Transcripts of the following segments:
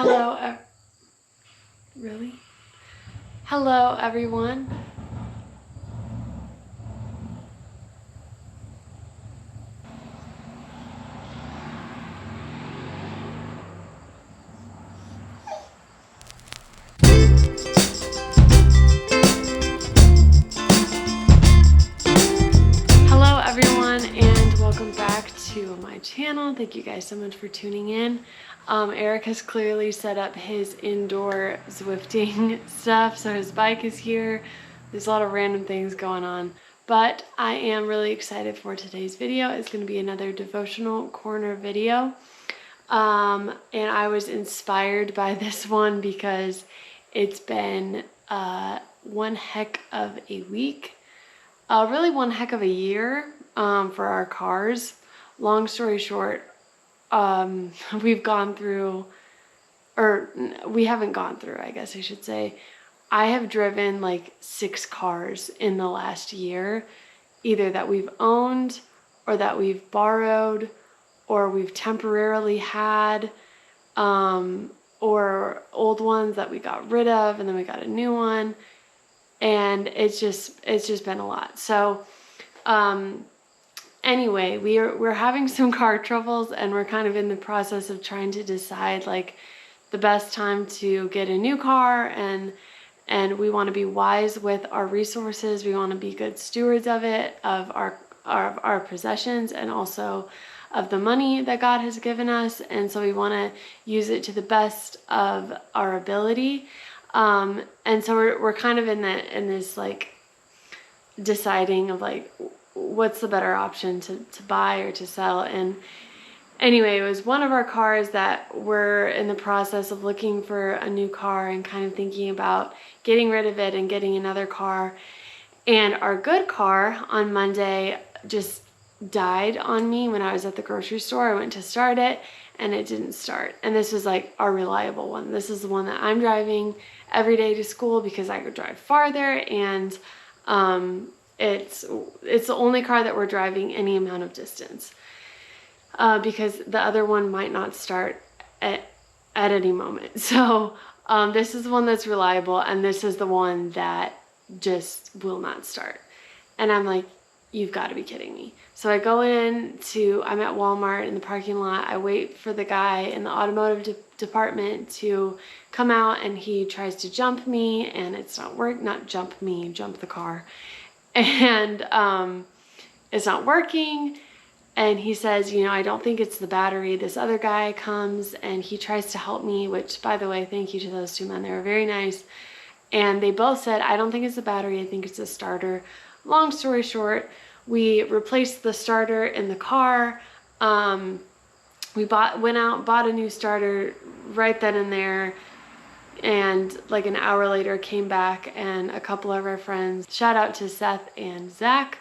Hello, really? Hello, everyone. Hello, everyone, and welcome back to my channel. Thank you guys so much for tuning in. Eric has clearly set up his indoor Zwifting stuff, so his bike is here. There's a lot of random things going on, but I am really excited for today's video. It's going to be another devotional corner video, and I was inspired by this one because it's been one heck of a week. Really one heck of a year for our cars. Long story short, we've gone through, or we haven't gone through, I guess I should say. I have driven like 6 cars in the last year, either that we've owned or that we've borrowed or we've temporarily had, or old ones that we got rid of and then we got a new one. And it's just been a lot. So anyway, we're having some car troubles, and we're kind of in the process of trying to decide like the best time to get a new car, and we want to be wise with our resources. We want to be good stewards of it, of our possessions, and also of the money that God has given us. And so we want to use it to the best of our ability. And so we're kind of in this like deciding of like what's the better option to buy or to sell. And anyway, it was one of our cars that we're in the process of looking for a new car and kind of thinking about getting rid of it and getting another car. And our good car on Monday just died on me when I was at the grocery store. I went to start it and it didn't start. And this is like our reliable one. This is the one that I'm driving every day to school because I could drive farther, and it's the only car that we're driving any amount of distance, because the other one might not start at any moment. So this is the one that's reliable, and this is the one that just will not start. And I'm like, you've got to be kidding me. So I go I'm at Walmart in the parking lot. I wait for the guy in the automotive department to come out, and he tries to jump me, and it's not jump the car. And it's not working. And he says, I don't think it's the battery. This other guy comes and he tries to help me, which, by the way, thank you to those 2 men. They were very nice. And they both said, I don't think it's the battery. I think it's the starter. Long story short, we replaced the starter in the car. We went out, bought a new starter right then and there. And like an hour later came back, and a couple of our friends, shout out to Seth and Zach,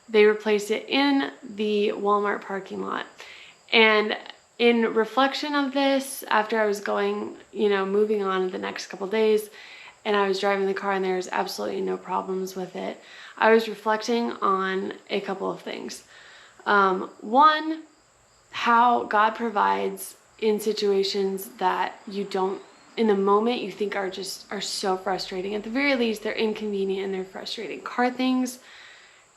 they replaced it in the Walmart parking lot. And in reflection of this, after I was going, moving on the next couple days, and I was driving the car and there's absolutely no problems with it, I was reflecting on a couple of things. One, how God provides in situations that you don't, in the moment, you think are so frustrating. At the very least, they're inconvenient and they're frustrating. Car things,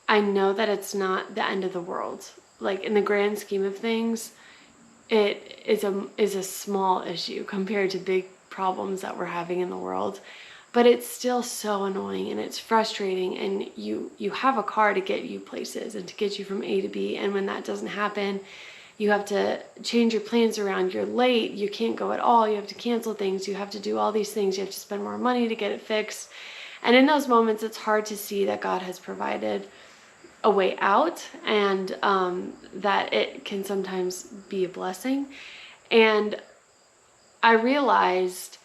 I know that it's not the end of the world. Like in the grand scheme of things, it is a small issue compared to big problems that we're having in the world. But it's still so annoying and it's frustrating, and you have a car to get you places and to get you from A to B, and when that doesn't happen, you have to change your plans around. You're late, you can't go at all, you have to cancel things, you have to do all these things, you have to spend more money to get it fixed. And in those moments, it's hard to see that God has provided a way out, and that it can sometimes be a blessing. And I realized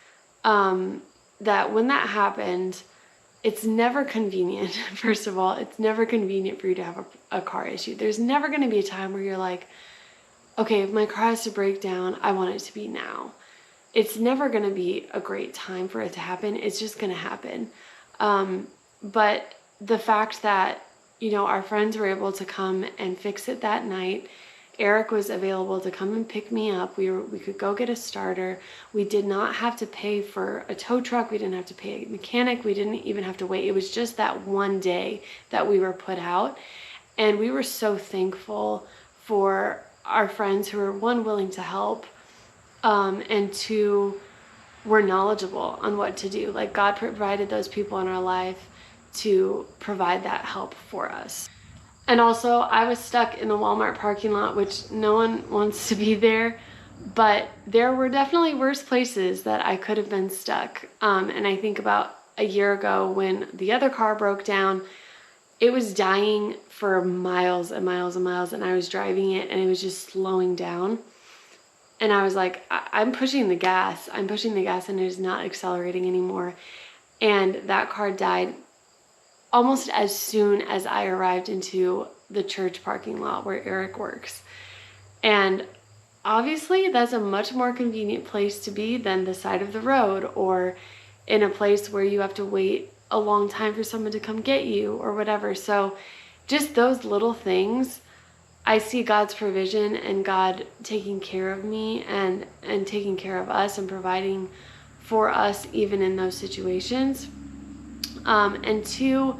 that when that happened, it's never convenient. First of all, it's never convenient for you to have a car issue. There's never going to be a time where you're like, okay, if my car has to break down, I want it to be now. It's never going to be a great time for it to happen. It's just going to happen. But the fact that, our friends were able to come and fix it that night, Eric was available to come and pick me up. We could go get a starter. We did not have to pay for a tow truck. We didn't have to pay a mechanic. We didn't even have to wait. It was just that one day that we were put out. And we were so thankful for our friends who were, one, willing to help, and two, were knowledgeable on what to do. Like, God provided those people in our life to provide that help for us. And also, I was stuck in the Walmart parking lot, which no one wants to be there, but there were definitely worse places that I could have been stuck. And I think about a year ago when the other car broke down. It was dying for miles and miles and miles, and I was driving it, and it was just slowing down. And I was like, I'm pushing the gas, and it is not accelerating anymore. And that car died almost as soon as I arrived into the church parking lot where Eric works. And obviously that's a much more convenient place to be than the side of the road, or in a place where you have to wait a long time for someone to come get you or whatever. So just those little things, I see God's provision and God taking care of me and taking care of us and providing for us even in those situations. And two,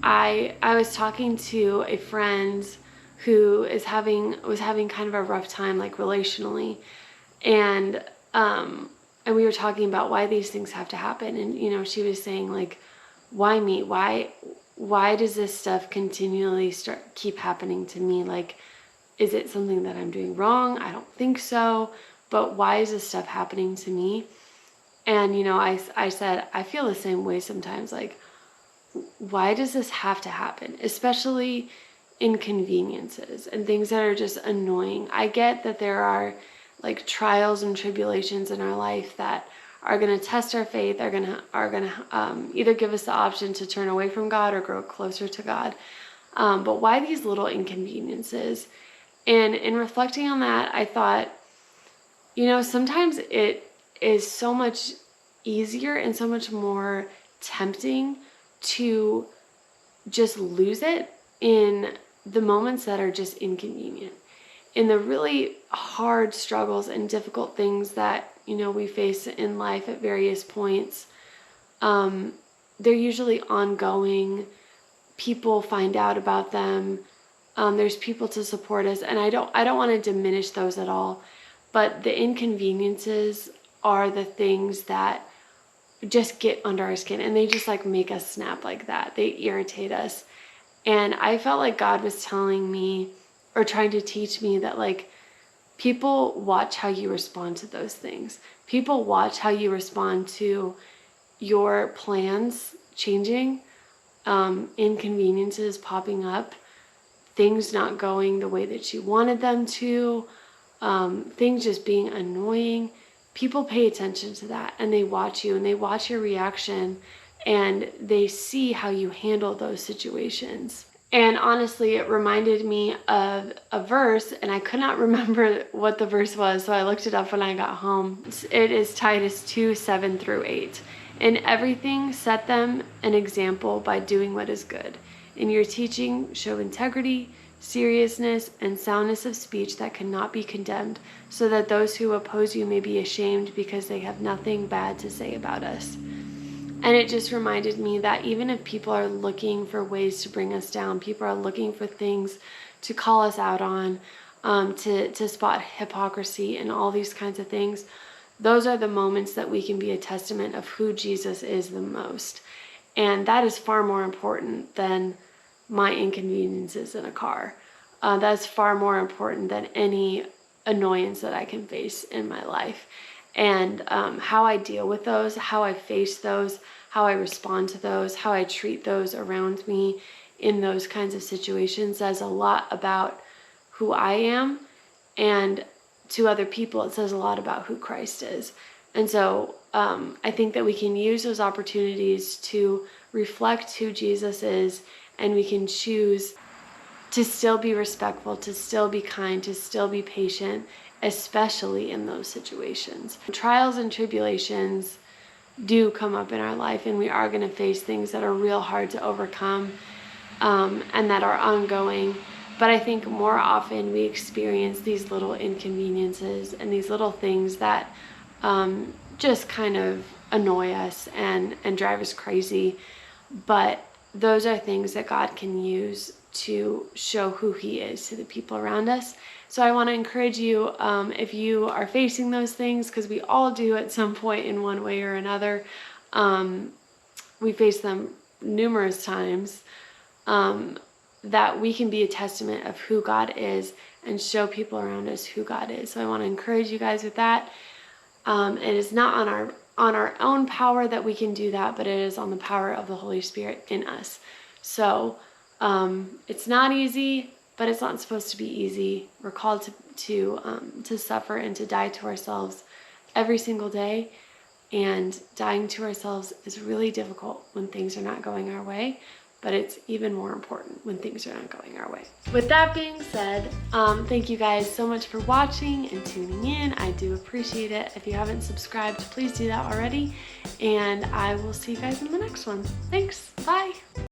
I was talking to a friend who was having kind of a rough time, like relationally, and we were talking about why these things have to happen. And she was saying, like, why me? Why does this stuff continually keep happening to me? Like, is it something that I'm doing wrong? I don't think so. But why is this stuff happening to me? And I said, I feel the same way sometimes. Like, why does this have to happen? Especially inconveniences and things that are just annoying. I get that there are like trials and tribulations in our life that are going to test our faith, are going to either give us the option to turn away from God or grow closer to God. But why these little inconveniences? And in reflecting on that, I thought, sometimes it is so much easier and so much more tempting to just lose it in the moments that are just inconvenient, in the really hard struggles and difficult things that we face in life at various points. They're usually ongoing. People find out about them. There's people to support us, and I don't want to diminish those at all, but the inconveniences are the things that just get under our skin, and they just like make us snap like that. They irritate us. And I felt like God was telling me, or trying to teach me, that like, people watch how you respond to those things. People watch how you respond to your plans changing, inconveniences popping up, things not going the way that you wanted them to, things just being annoying. People pay attention to that, and they watch you, and they watch your reaction, and they see how you handle those situations. And honestly, it reminded me of a verse, and I could not remember what the verse was, so I looked it up when I got home. It is Titus 2:7-8. In everything, set them an example by doing what is good. In your teaching, show integrity, seriousness, and soundness of speech that cannot be condemned, so that those who oppose you may be ashamed because they have nothing bad to say about us. And it just reminded me that even if people are looking for ways to bring us down, people are looking for things to call us out on, to spot hypocrisy and all these kinds of things, those are the moments that we can be a testament of who Jesus is the most. And that is far more important than my inconveniences in a car. That's far more important than any annoyance that I can face in my life. And how I deal with those, how I face those, how I respond to those, how I treat those around me in those kinds of situations says a lot about who I am. And to other people, it says a lot about who Christ is. And so I think that we can use those opportunities to reflect who Jesus is, and we can choose to still be respectful, to still be kind, to still be patient, especially in those situations. Trials and tribulations do come up in our life, and we are going to face things that are real hard to overcome, and that are ongoing. But I think more often we experience these little inconveniences and these little things that just kind of annoy us and drive us crazy. But those are things that God can use to show who He is to the people around us. So I want to encourage you, if you are facing those things, because we all do at some point in one way or another, we face them numerous times, that we can be a testament of who God is and show people around us who God is. So I want to encourage you guys with that. It is not on our own power that we can do that, but it is on the power of the Holy Spirit in us. So it's not easy, but it's not supposed to be easy. We're called to suffer and to die to ourselves every single day. And dying to ourselves is really difficult when things are not going our way, but it's even more important when things are not going our way. With that being said, thank you guys so much for watching and tuning in. I do appreciate it. If you haven't subscribed, please do that already. And I will see you guys in the next one. Thanks. Bye.